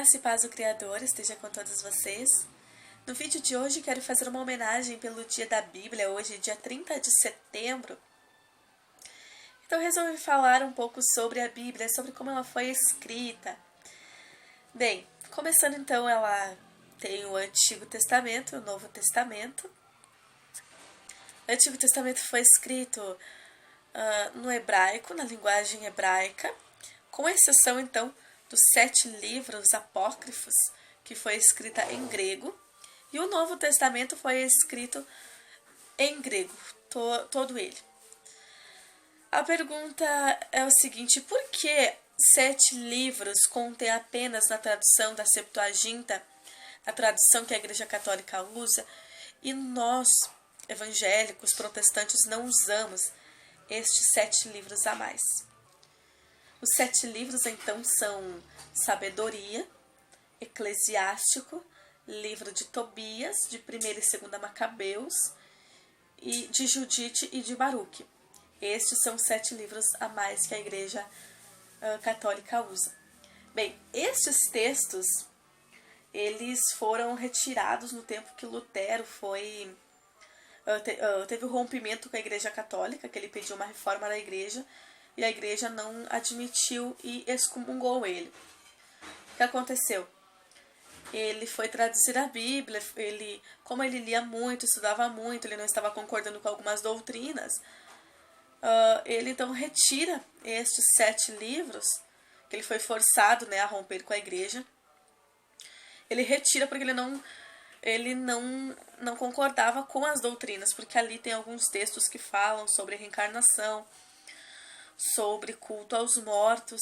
Graça e paz do Criador esteja com todos vocês. No vídeo de hoje quero fazer uma homenagem pelo Dia da Bíblia, hoje dia 30 de setembro. Então resolvi falar um pouco sobre a Bíblia, sobre como ela foi escrita. Bem, começando então, ela tem o Antigo Testamento e o Novo Testamento. O Antigo Testamento foi escrito no hebraico, na linguagem hebraica, com exceção então dos 7 livros apócrifos, que foi escrita em grego, e o Novo Testamento foi escrito em grego, todo ele. A pergunta é o seguinte: por que 7 livros contém apenas na tradução da Septuaginta, a tradução que a Igreja Católica usa, e nós, evangélicos, protestantes, não usamos estes 7 livros a mais? Os 7 livros, então, são Sabedoria, Eclesiástico, livro de Tobias, de 1ª e 2ª Macabeus, e de Judite e de Baruque. Estes são 7 livros a mais que a Igreja Católica usa. Bem, estes textos, eles foram retirados no tempo que Lutero teve o rompimento com a Igreja Católica, que ele pediu uma reforma da Igreja, e a Igreja não admitiu e excomungou ele. O que aconteceu? Ele foi traduzir a Bíblia, como ele lia muito, estudava muito, ele não estava concordando com algumas doutrinas, ele então retira estes 7 livros, que ele foi forçado, a romper com a Igreja. Ele retira porque ele não concordava com as doutrinas, porque ali tem alguns textos que falam sobre reencarnação, sobre culto aos mortos,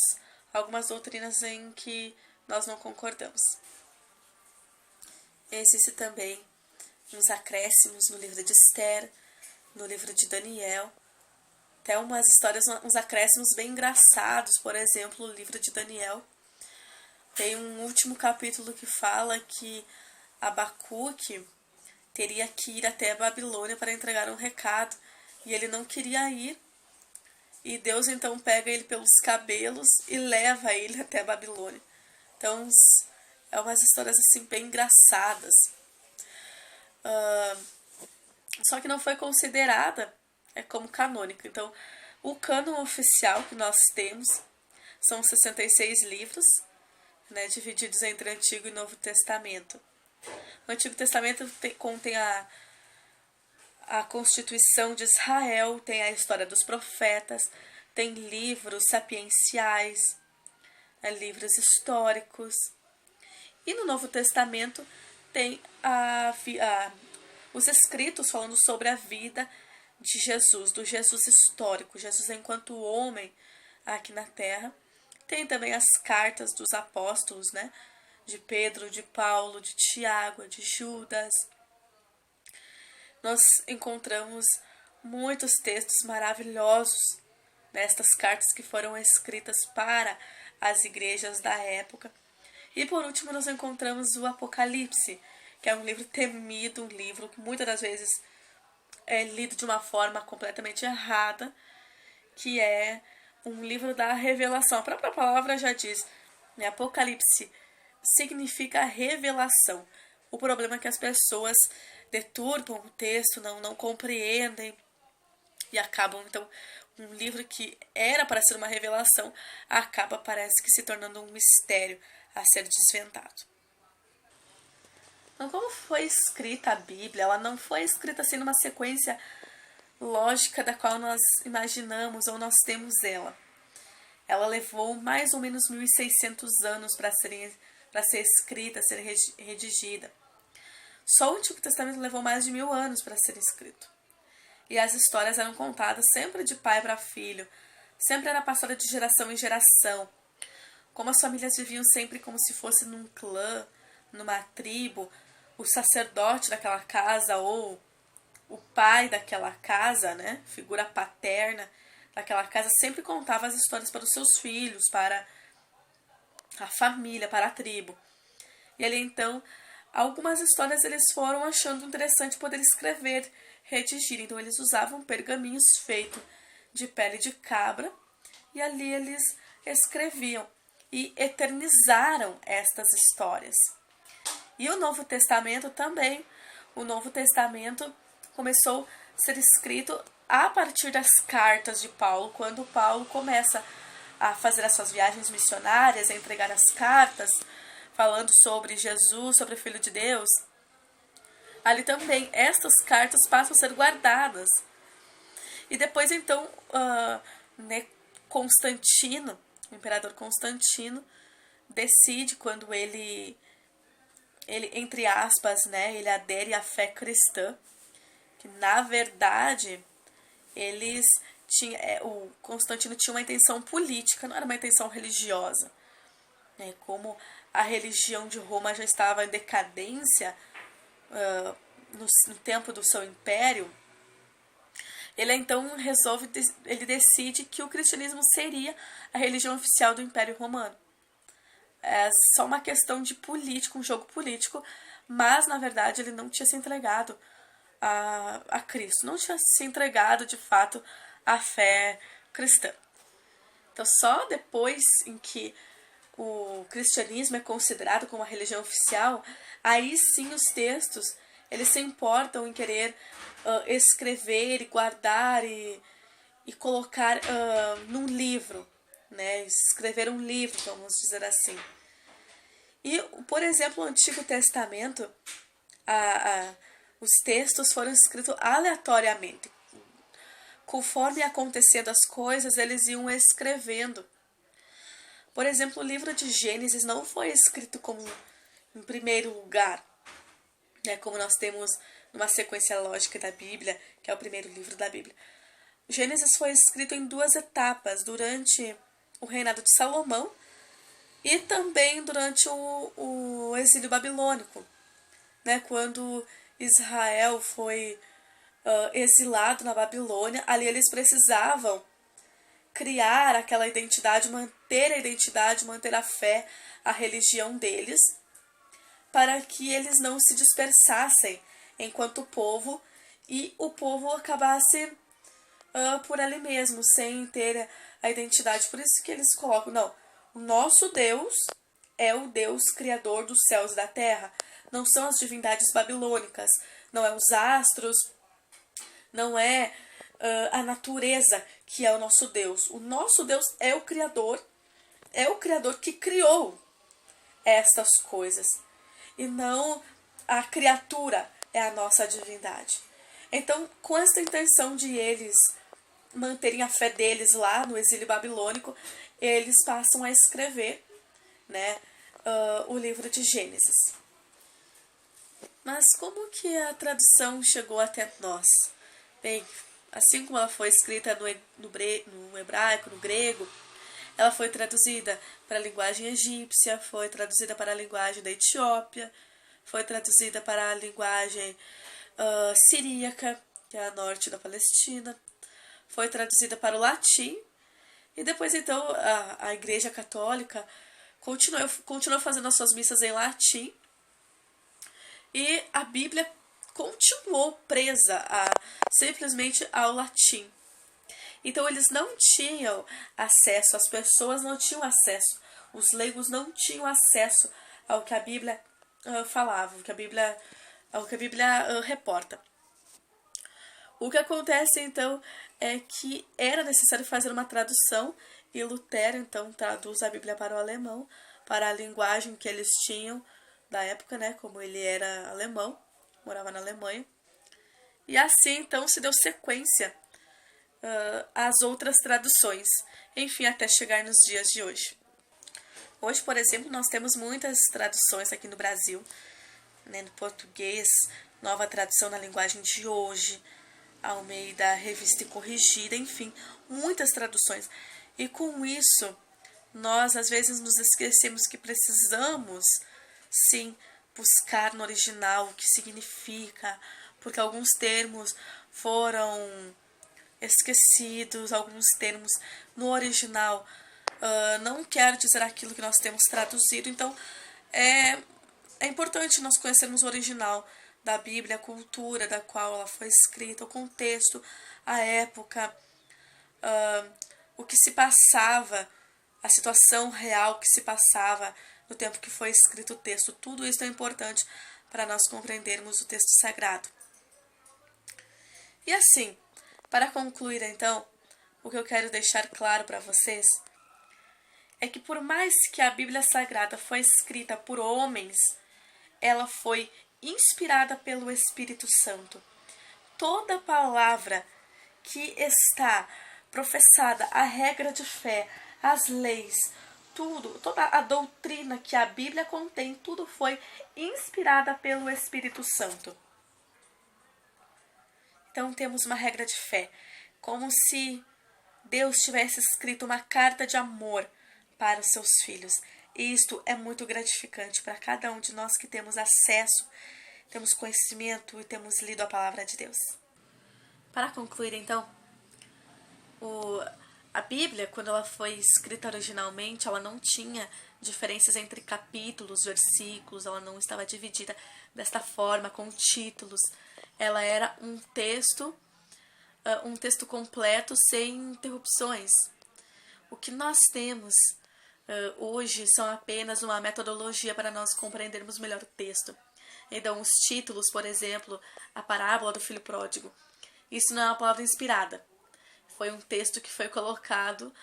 algumas doutrinas em que nós não concordamos. Existem também uns acréscimos no livro de Esther, no livro de Daniel, até umas histórias, uns acréscimos bem engraçados. Por exemplo, no livro de Daniel tem um último capítulo que fala que Abacuque teria que ir até a Babilônia para entregar um recado, e ele não queria ir. E Deus então pega ele pelos cabelos e leva ele até a Babilônia. Então, é umas histórias assim bem engraçadas. Só que não foi considerada como canônica. Então, o cânon oficial que nós temos são 66 livros, divididos entre Antigo e Novo Testamento. O Antigo Testamento contém a Constituição de Israel, tem a história dos profetas, tem livros sapienciais, livros históricos. E no Novo Testamento tem os escritos falando sobre a vida de Jesus, do Jesus histórico, Jesus enquanto homem aqui na Terra. Tem também as cartas dos apóstolos, de Pedro, de Paulo, de Tiago, de Judas. Nós encontramos muitos textos maravilhosos nestas cartas que foram escritas para as igrejas da época. E por último nós encontramos o Apocalipse, que é um livro temido, um livro que muitas das vezes é lido de uma forma completamente errada, que é um livro da revelação. A própria palavra já diz, Apocalipse significa revelação. O problema é que as pessoas deturpam o texto, não compreendem, e acabam, então, um livro que era para ser uma revelação, acaba, parece que, se tornando um mistério a ser desvendado. Então, como foi escrita a Bíblia? Ela não foi escrita assim numa sequência lógica da qual nós imaginamos ou nós temos ela. Ela levou mais ou menos 1.600 anos para ser escrita, ser redigida. Só o Antigo Testamento levou mais de 1.000 anos para ser escrito. E as histórias eram contadas sempre de pai para filho, sempre era passada de geração em geração. Como as famílias viviam sempre como se fosse num clã, numa tribo, o sacerdote daquela casa ou o pai daquela casa, figura paterna daquela casa, sempre contava as histórias para os seus filhos, para a família, para a tribo. E ali então, algumas histórias eles foram achando interessante poder escrever, redigir. Então eles usavam pergaminhos feitos de pele de cabra e ali eles escreviam. e eternizaram estas histórias. E o Novo Testamento também. O Novo Testamento começou a ser escrito a partir das cartas de Paulo, quando Paulo começa a fazer as suas viagens missionárias, a entregar as cartas, falando sobre Jesus, sobre o Filho de Deus. Ali também, estas cartas passam a ser guardadas. E depois, então, Constantino, o imperador Constantino, decide quando ele entre aspas, né, ele adere à fé cristã, que na verdade o Constantino tinha uma intenção política, não era uma intenção religiosa, né? Como a religião de Roma já estava em decadência no tempo do seu império, ele então ele decide que o cristianismo seria a religião oficial do Império Romano. É só uma questão de política, um jogo político, mas na verdade ele não tinha se entregado a Cristo, não tinha se entregado de fato à fé cristã. Então só depois em que o cristianismo é considerado como a religião oficial, aí sim os textos eles se importam em querer escrever e guardar e colocar num livro, né? Escrever um livro, vamos dizer assim. E, por exemplo, o Antigo Testamento, os textos foram escritos aleatoriamente. Conforme acontecendo as coisas, eles iam escrevendo. Por exemplo, o livro de Gênesis não foi escrito como em primeiro lugar, né, como nós temos numa sequência lógica da Bíblia, que é o primeiro livro da Bíblia. Gênesis foi escrito em 2 etapas, durante o reinado de Salomão e também durante o exílio babilônico, né, quando Israel foi exilado na Babilônia. Ali eles precisavam criar aquela identidade, manter a fé, a religião deles, para que eles não se dispersassem enquanto povo e o povo acabasse por ali mesmo, sem ter a identidade. Por isso que eles colocam, não, o nosso Deus é o Deus criador dos céus e da terra, não são as divindades babilônicas, não é os astros, não é a natureza que é o nosso Deus. O nosso Deus é o Criador que criou estas coisas, e não a criatura é a nossa divindade. Então, com essa intenção de eles manterem a fé deles lá no exílio babilônico, eles passam a escrever, né, o livro de Gênesis. Mas como que a tradução chegou até nós? Bem, assim como ela foi escrita no hebraico, no grego, ela foi traduzida para a linguagem egípcia, foi traduzida para a linguagem da Etiópia, foi traduzida para a linguagem siríaca, que é a norte da Palestina, foi traduzida para o latim, e depois então a Igreja Católica continuou fazendo as suas missas em latim, e a Bíblia continuou presa simplesmente ao latim. Então eles não tinham acesso, as pessoas não tinham acesso, os leigos não tinham acesso ao que a Bíblia falava, ao que a Bíblia reporta. O que acontece então é que era necessário fazer uma tradução, e Lutero então traduz a Bíblia para o alemão, para a linguagem que eles tinham da época, né, como ele era alemão, morava na Alemanha. E assim então se deu sequência as outras traduções, enfim, até chegar nos dias de hoje. Hoje, por exemplo, nós temos muitas traduções aqui no Brasil, né, no português, nova tradução na linguagem de hoje, Almeida Revista e Corrigida, enfim, muitas traduções. E com isso, nós às vezes nos esquecemos que precisamos, sim, buscar no original o que significa, porque alguns termos foram esquecidos, alguns termos no original não quer dizer aquilo que nós temos traduzido. Então é importante nós conhecermos o original da Bíblia, a cultura da qual ela foi escrita, o contexto, a época, o que se passava a situação real que se passava no tempo que foi escrito o texto. Tudo isso é importante para nós compreendermos o texto sagrado. E assim, para concluir então, o que eu quero deixar claro para vocês é que por mais que a Bíblia Sagrada foi escrita por homens, ela foi inspirada pelo Espírito Santo. Toda palavra que está professada, a regra de fé, as leis, tudo, toda a doutrina que a Bíblia contém, tudo foi inspirada pelo Espírito Santo. Então temos uma regra de fé, como se Deus tivesse escrito uma carta de amor para os seus filhos. E isto é muito gratificante para cada um de nós que temos acesso, temos conhecimento e temos lido a palavra de Deus. Para concluir, então, a Bíblia, quando ela foi escrita originalmente, ela não tinha diferenças entre capítulos, versículos, ela não estava dividida desta forma, com títulos. Ela era um texto completo, sem interrupções. O que nós temos hoje são apenas uma metodologia para nós compreendermos melhor o texto. Então, os títulos, por exemplo, a parábola do filho pródigo, isso não é uma palavra inspirada. Foi um texto que foi colocado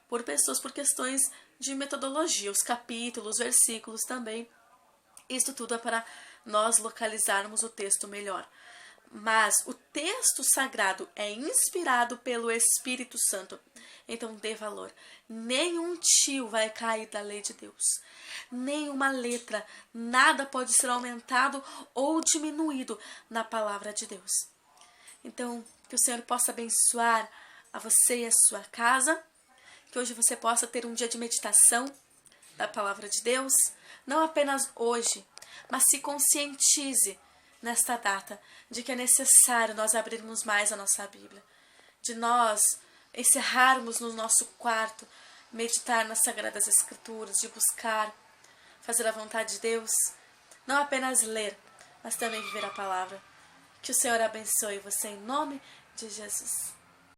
por pessoas por questões de metodologia. Os capítulos, os versículos também. Isso tudo é para nós localizarmos o texto melhor. Mas o texto sagrado é inspirado pelo Espírito Santo. Então dê valor. Nenhum tio vai cair da lei de Deus. Nenhuma letra, nada pode ser aumentado ou diminuído na palavra de Deus. Então, que o Senhor possa abençoar a você e a sua casa. Que hoje você possa ter um dia de meditação da palavra de Deus. Não apenas hoje, mas se conscientize nesta data de que é necessário nós abrirmos mais a nossa Bíblia, de nós encerrarmos no nosso quarto, meditar nas Sagradas Escrituras, de buscar fazer a vontade de Deus, não apenas ler, mas também viver a palavra. Que o Senhor abençoe você em nome de Jesus.